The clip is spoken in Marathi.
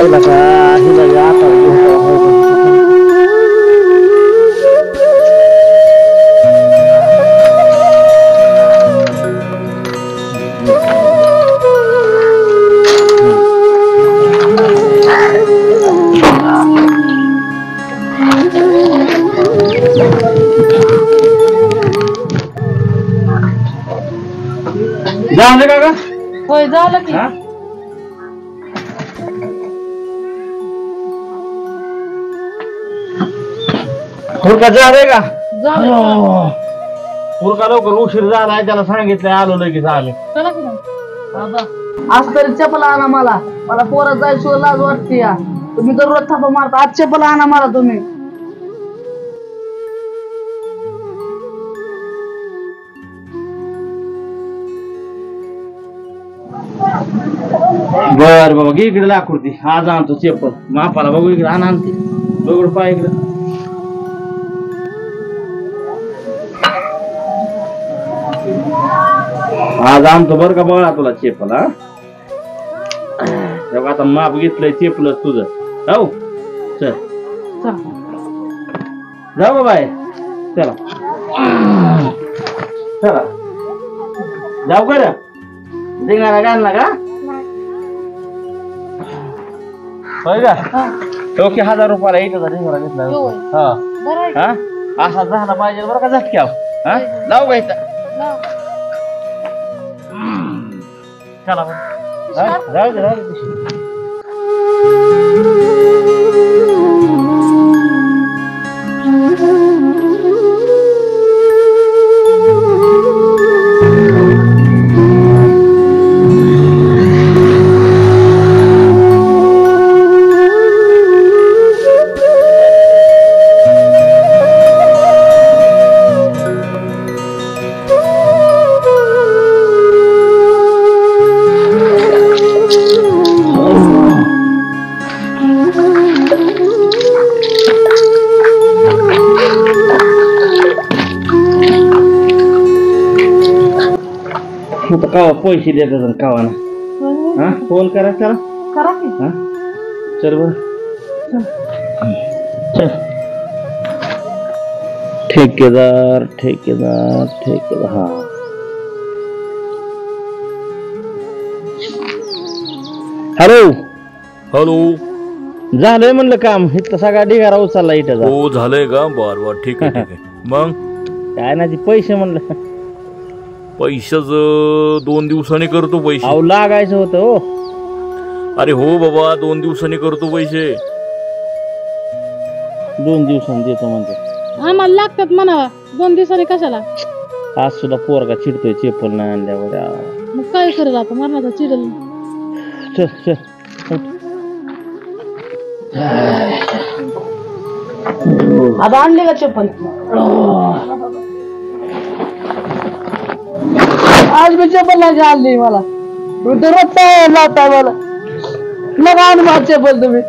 आईला का हिला आता झालं का ग? होय झालं की. हुरका झालंय का? झालं. हुरका लवकर उशीर झालाय त्याला सांगितलंय आलो लगेच आलो. चला की मग. आज तरी चपला आणा मला पोरात जायची लाज वाटते या. तुम्ही दररोज थापा मारता, आज चपला आणा मला तुम्ही. बर बाबा घे इकडे लाकूडती आज आणतो चप्पल मापाला बघू इकडे आणते दगड पाय इकडे. आज आणतो बर का बघा तुला चप्पल. हा तेव्हा आता माप घेतलंय चप्पलच तुझं. हो चल जाऊ बाय चला चला जाऊ कर धिंगाणा घालला का? होय का? ओके 1000 रुपयाला इथं धिंगाणा घेतला. हा हा असा झाला पाहिजे बरं का झटक्या. हा लावू का इथं? चला राहू दे कावा पैसे देतात कावा ना. हा फोन करा चला करा की. हा चल बर चल. ठेकेदार ठेकेदार ठेकेदार. हा हॅलो हॅलो. झालंय म्हणलं काम इथं सगळा ढिगारा उचलला इथं. हो झालंय का? बर बर ठीक आहे ठीक आहे. मग काय नाही पैसे म्हणलं पैशाच 2 दिवसांनी करतो पैसे. अहो लागायचं होतं हो. अरे हो बाबा 2 दिवसांनी करतो पैसे. 2 दिवसांनी देतो म्हणतो. आम्हाला लागतात म्हणावा 2 दिवसांनी कशाला. आज सुद्धा पोरगा चिडतोय चप्पल नाही आणल्यावर. मग काय करत आता मरणाचा चिडल. चल चल आता आणले का चप्पल? आज मी चप्पल नाही आणली मला. दररोज लावताय मला. नका आणू चप्पल तुम्ही.